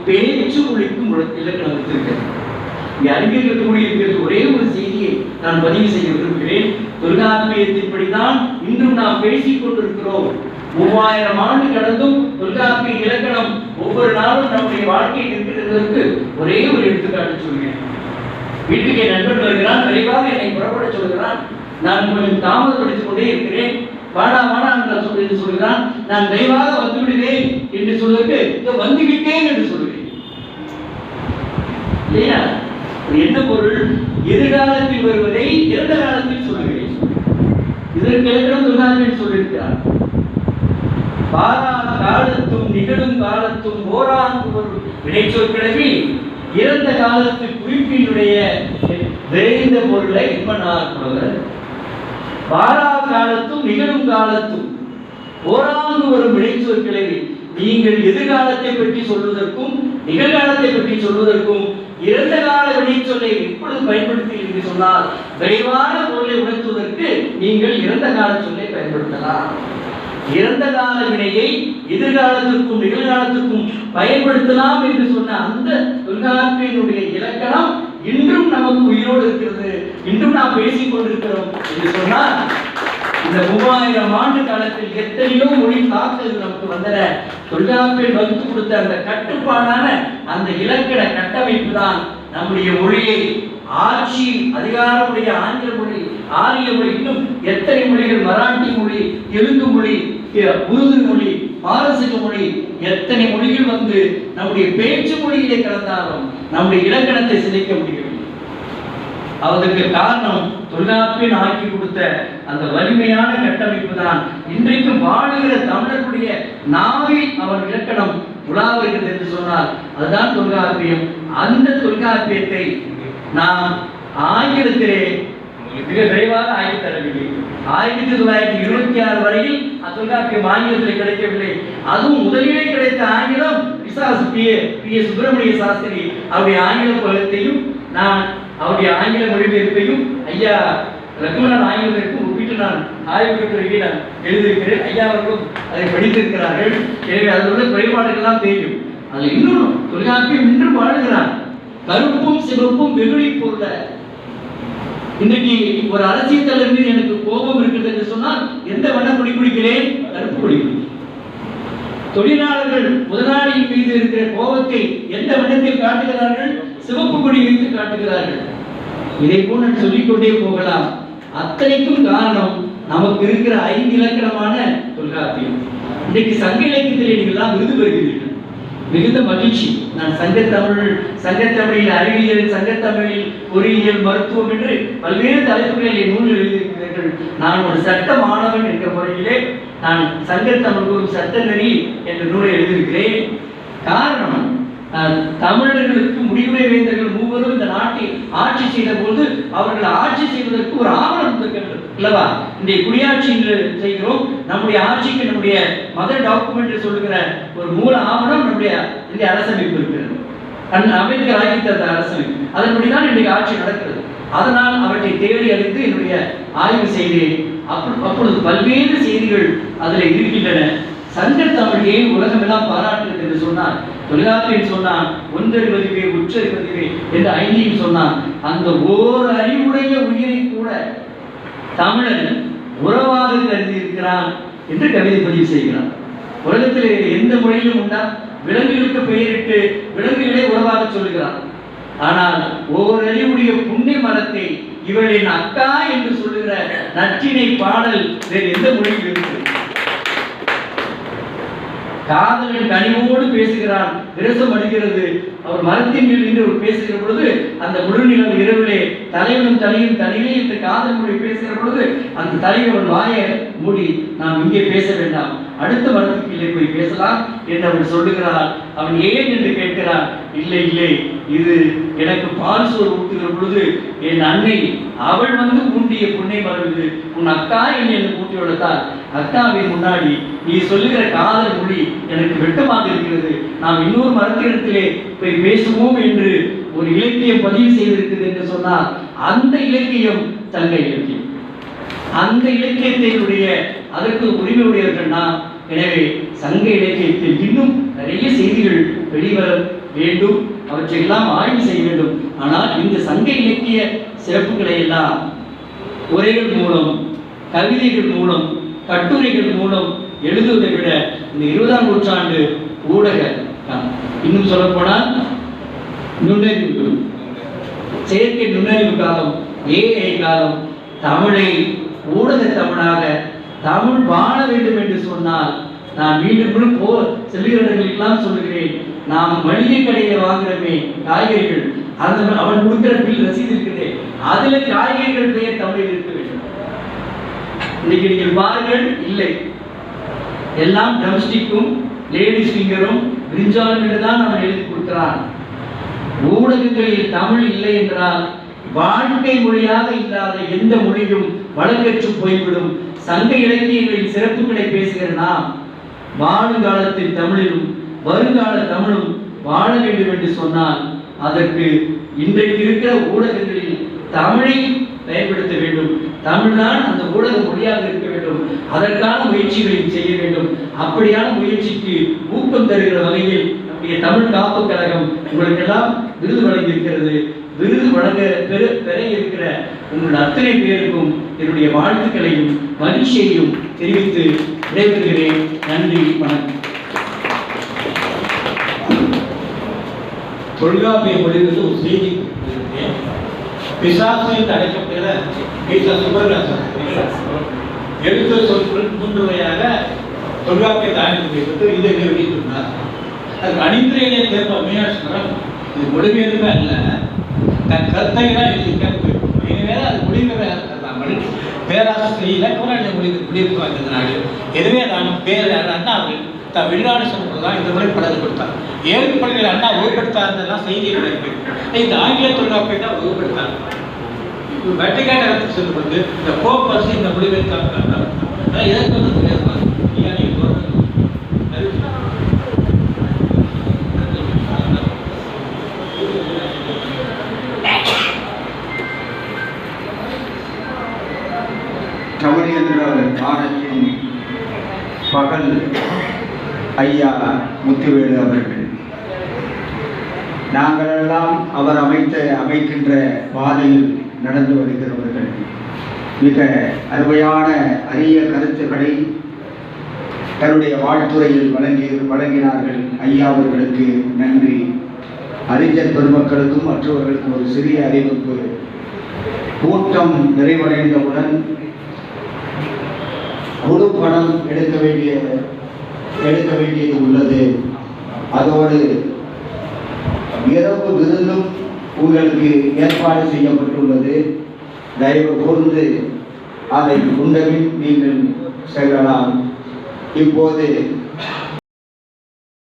பேச்சு மொழிக்கும் இலக்கணம் வைத்திருக்கிறது. அறிஞர் இருக்கக்கூடிய ஒரே ஒரு செய்தியை நான் பதிவு செய்ய விரும்புகிறேன். தொல்காப்பியத்தின்படிதான் இன்றும் நாம் பேசிக் கொண்டிருக்கிறோம். 3000 ஆண்டு கடந்தும் தொல்காப்பிய இலக்கணம் ஒவ்வொரு நாளும் நம்முடைய வாழ்க்கையில் இருக்கிறதற்கு ஒரே ஒரு எடுத்துக்காட்டு சொல்கிறேன். வீட்டுக்கு என் நண்பன் வருகிறான், விரைவாக என்னை புறப்பட சொல்கிறான். நான் கொஞ்சம் தாமதப்படுத்திக் கொண்டே இருக்கிறேன். வாடா வாடா என்று சொல்கிறான். நான் விரைவாக வந்து விடுவேன் என்று சொல்வதற்கு வந்துவிட்டேன் என்று சொல்கிறேன். இல்லையா? என்ன பொருள்? எதிர்காலத்தில் வருவதை இறந்த காலத்தில் சொல்லுகிறேன். இதற்கு இலக்கணம் தொல்காப்பியன் சொல்லியிருக்கிறார். பாராத காலத்தும் நிகழும் காலத்தும் ஓராங்கு ஒரு வினைச்சொற்கிழவி இறந்த காலத்து குறிப்பினுடைய விரைந்த பொருளை என்பனார் புலவர். பாராத காலத்தும் நிகழும் காலத்தும் ஓராங்கு ஒரு வினைச்சொற்கிழவி. நீங்கள் எதிர்காலத்தை பற்றி சொல்வதற்கும் நிகழ்காலத்தை பற்றி சொல்வதற்கும் இறந்த கால வினைச்சொல்லை எப்பொழுது பயன்படுத்தி சொன்னால் விரைவான பொருளை உணர்த்துவதற்கு நீங்கள் இறந்த கால சொல்லை பயன்படுத்தலாம். இறந்த கால வினையை எதிர்காலத்திற்கும் நிகழ்காலத்திற்கும் பயன்படுத்தலாம் என்று சொன்ன அந்த தொல்காப்பியனுடைய இலக்கணம் இன்றும் நமக்கு உயிரோடு இருக்கிறது. இன்றும் நாம் பேசிக் கொண்டிருக்கிறோம் என்று சொன்னால் இந்த 3000 ஆண்டு காலத்தில் எத்தனையோ மொழி தாக்கல் நமக்கு வந்தன. தொல்காப்பியன் வகுத்து கொடுத்த அந்த கட்டுப்பாடான அந்த இலக்கண கட்டமைப்பு தான் நம்முடைய மொழியை ஆட்சி அதிகாரமுடைய ஆங்கில மொழி, ஆரிய மொழி, இன்னும் எத்தனை மொழிகள், மராட்டி மொழி, தெலுங்கு மொழி, உருது மொழி, பாரசீக மொழி, எத்தனை மொழிகள் வந்து நம்முடைய பேச்சு மொழியிலே கலந்தாலும் நம்முடைய இலக்கணத்தை சிதைக்க முடியவில்லை. அதற்கு காரணம் தொல்காப்பியன் ஆக்கி கொடுத்த அந்த வலிமையான கட்டமைப்பு தான். இன்றைக்கு வாழுகிற தமிழர்களுடைய நாவில் அவன் இலக்கணம் உலாவுகிறது என்று சொன்னால் அதுதான் தொல்காப்பியம். அந்த தொல்காப்பியத்தை நாம் ஆங்கிலத்திலே மிக விரைவாக ஆய்வு தரவில்லை. 1926 வரையில் தொல்காப்பியம் ஆங்கிலத்தில் கிடைக்கவில்லை. அதுவும் முதலிலே கிடைத்த ஆங்கிலம் பி எஸ் சுப்பிரமணிய சாஸ்திரி அவருடைய ஆங்கில புலத்தையும் நான் அவருடைய ஆங்கில மொழிபெயர்ப்பையும் ஐயா ரகுநாத் ஆங்கிலத்திற்கும் ஒப்பிட்டு நான் ஆய்வு கட்டுரையை நான் எழுதியிருக்கிறேன். ஐயா அவர்களும் அதை படித்திருக்கிறார்கள். எனவே அதில் உள்ள குறைபாடுகள்லாம் தெரியும். அதில் இன்னும் தொல்காப்பியம் இன்றும் வாழ்கிறான். கருப்பும் சிவப்பும் வெகுளி பொருள. இன்றைக்கு ஒரு அரசியல் தலைவர் மீது எனக்கு கோபம் இருக்கிறது என்று சொன்னால் எந்த வண்ண கொடி குடிக்கிறேன்? கருப்பு கொடி குடிக்கிறேன். தொழிலாளர்கள் முதலாளியின் மீது இருக்கிற கோபத்தை எந்த வண்ணத்தில் காட்டுகிறார்கள்? சிவப்பு கொடி வைத்து காட்டுகிறார்கள். இதை போல் நான் சொல்லிக்கொண்டே போகலாம். அத்தனைக்கும் காரணம் நமக்கு இருக்கிற 5 இலக்கணமான தொல்காப்பியம். இன்றைக்கு சங்க இலக்கியத்திலே நீங்கள் விருது பெறுகிறீர்கள். மிகுந்த மகிழ்ச்சி. நான் சங்கத்தமிழில் அறிவியல், சங்கத்தமிழில் பொறியியல், மருத்துவம் என்று பல்வேறு தலைப்புகளில் நூல் எழுதியிருக்கிறீர்கள். நான் ஒரு சட்ட மாணவன் என்ற முறையிலே நான் சங்கத்தமிழ் ஒரு சட்ட நெறி என்ற நூலை எழுதியிருக்கிறேன். காரணம், தமிழர்களுக்கு முடிவுரை வேந்தர்கள் மூவரும் இந்த நாட்டை ஆட்சி செய்த போது அவர்கள் ஆட்சி செய்வதற்கு ஒரு ஆவணம் இருக்கின்றது இல்லவா? இந்த குடியாட்சி என்று செய்கிறோம். நம்முடைய ஆட்சிக்கு நம்முடைய மதர் டாக்குமெண்ட் சொல்லுகிற ஒரு மூல ஆவணம் நம்முடைய இந்த அரசமைப்பு இருக்கிறது. அம்பேத்கர் ஆகித்த அந்த அரசமைப்பு, அதன்படிதான் இன்றைக்கு ஆட்சி நடக்கிறது. அதனால் அவற்றை தேடி அறிந்து என்னுடைய ஆய்வு செய்தேன். அப்பொழுது பல்வேறு செய்திகள் அதில் இருக்கின்றன. சங்கத்தமிழ் ஏன் உலகமெல்லாம் பாராட்டுகிறது என்று சொன்னார். தொல்காப்பியன் சொன்னான் ஒன்றறிவதுவே உற்றறிவதுவே என்று 5 சொன்னான். அந்த ஓர் அறிவுடைய உயிரை கூட தமிழன் உறவாக கருதி இருக்கிறான் என்று கவிதை பதிவு செய்கிறான். உலகத்தில் எந்த மொழியிலும் உண்டா? விலங்குகளுக்கு பெயரிட்டு விலங்குகளே உறவாக சொல்லுகிறான். ஆனால் ஓர் அறிவுடைய புண்ணிய மரத்தை இவளின் அக்கா என்று சொல்லுகிற நற்றினை பாடல் வேறு எந்த மொழியில் இருக்கிறது? காதலன் கனிவோடு பேசுகிறான், விரசம் அடிக்கிறது. அவர் மரத்தின் மேல் நின்று பேசுகிற பொழுது அந்த முழுநிலவு இரவிலே தலைவனும் தலையும் தனியே இந்த காதல் மொழி பேசுகிற பொழுது அந்த தலைவன் வாயை மூடி நாம் இங்கே பேச வேண்டாம், அடுத்த மரத்துக்கு இல்லை போய் பேசலாம் என்று அவன் சொல்லுகிறான். அவன் ஏன் என்று கேட்கிறான். இல்லை இல்லை, இது எனக்கு பால் சோறு ஊட்டுகிற பொழுது என் அன்னை அவள் வந்து ஊண்டிய புண்ணை மறந்து உன் அக்கா என்னை ஊட்டி வளர்த்தாள். அக்காவின் முன்னாடி நீ சொல்லுகிற காதல் மொழி எனக்கு வெட்டமாக இருக்கிறது, நாம் இன்னொரு மரத்திடத்திலே போய் பேசுவோம் என்று ஒரு இலக்கியம் பதிவு செய்திருக்கிறது என்று சொன்னால் அந்த இலக்கியம் சங்க இலக்கியம். அந்த இலக்கியத்தினுடைய அதற்கு உரிமையுடையவர்கள் நாம். எனவே சங்க இலக்கியத்தில் இன்னும் நிறைய செய்திகள் வெளிவர வேண்டும், அவற்றையெல்லாம் ஆய்வு செய்ய வேண்டும். ஆனால் இந்த சங்க இலக்கிய சிறப்புகளை எல்லாம் உரைகள் மூலம், கவிதைகள் மூலம், கட்டுரைகள் மூலம் எழுதுவதை விட இந்த 20ஆம் நூற்றாண்டு ஊடக, இன்னும் சொல்லப்போனால் நுண்ணறிவு, செயற்கை நுண்ணறிவு காலம், ஏஐ காலம், தமிழை ஊடக தமிழாக தமிழ் வாழ வேண்டும் என்று சொன்னால், நான் மீண்டும் செல்லுகிற இடங்களுக்கெல்லாம் சொல்லுகிறேன், நாம் மளிகை கடையில் வாங்குறமே காய்கறிகள், அவன் கொடுக்கிற பில் ரசீது இருக்குது, அதுல காய்கறிகள் பெயர் தமிழில் இருக்க வேண்டும். இன்னைக்கு நீங்கள் பாருங்கள், இல்லை, எல்லாம் ட்ரம்ஸ்டிக்கும் லேடிஸ் ஃபிங்கரும் பிரிஞ்சாலும் என்றுதான் அவன் எழுதி கொடுக்கிறான். ஊடகங்களில் தமிழ் இல்லை என்றால் வாழ்க்கை மொழியாக இல்லாத எந்த மொழியும் வழக்கற்று போய்விடும். சங்க இலக்கியங்களின் சிறப்புகளை பேசுகிற நாம் வாழுங்காலத்தில் தமிழிலும் வருங்கால தமிழும் வாழ வேண்டும் என்று சொன்னால் அதற்கு இன்றைக்கு இருக்கிற ஊடகங்களில் தமிழை பயன்படுத்த வேண்டும். தமிழ்தான் அந்த ஊடக மொழியாக இருக்க வேண்டும். அதற்கான முயற்சிகளையும் செய்ய வேண்டும். அப்படியான முயற்சிக்கு ஊக்கம் தருகிற வகையில் நம்முடைய தமிழ் காப்பு கழகம் உங்களுக்கெல்லாம் விருது வழங்கியிருக்கிறது. விருது வழங்க பெற இருக்கிற உங்கள் அத்தனை பேருக்கும் என்னுடைய வாழ்த்துக்களையும் மகிழ்ச்சியையும் தெரிவித்து விடைபெறுகிறேன். நன்றி, வணக்கம். தொல்காப்பிய மொழியில் ஒரு செய்தி பிசாசு என்று அழைக்கப்படுகிற சுப்பரராசன் எழுத்து சொற்கள் 3 வகையாக தொல்காப்பியத்தை ஆய்வு இதை வெளியிட்டுள்ளார். அதுக்கு அணிந்துரையிலே தேர்வு மீனாட்சிமரம் இது மொழிபெயர்ப்பு அல்ல, தன் கருத்தை தான் எழுதியிருக்க. எனவே அது மொழிபெயர்ப்பு பேராசிரியர் இலக்கண மொழிபெயர்ப்பு வாய்ந்ததுனால எதுவே தானும் பேர் அண்ணா அவர்கள் வெளிநாடு சொல்லும்போது தான் இந்த முறை பலர் கொடுத்தார். 7 பள்ளிகள் அண்ணா வகுப்படுத்தாருந்தெல்லாம் செய்திகள் இருக்கு. இந்த ஆங்கில தொல்காப்பியத்தை தான் வகுப்படுத்தார். வெட்டிக்காட்ட இடத்துக்கு சொல்லும்போது இந்த போப்பரசு இந்த மொழிபெயர்த்தாங்க. இதற்கு வந்து தெரியாது. தமிழ் என்ற பாடத்தின் பகல் ஐயா முத்துவேலு அவர்கள், நாங்களெல்லாம் அவர் அமைக்கின்ற பாதையில் நடந்து வருகிறவர்கள். மிக அருமையான அரிய கருத்துக்களை தன்னுடைய வாழ்த்துறையில் வழங்கினார்கள். ஐயா அவர்களுக்கு நன்றி. அறிஞர் பெருமக்களுக்கும் மற்றவர்களுக்கும் ஒரு சிறிய அறிவிப்பு. கூட்டம் நிறைவடைந்தவுடன் குழு பணம் எடுக்க வேண்டியது உள்ளது. அதோடு இரவு விருந்தும் உங்களுக்கு ஏற்பாடு செய்யப்பட்டுள்ளது. தயவு கூர்ந்து அதை உண்டபின் நீங்கள் செல்லலாம். இப்போது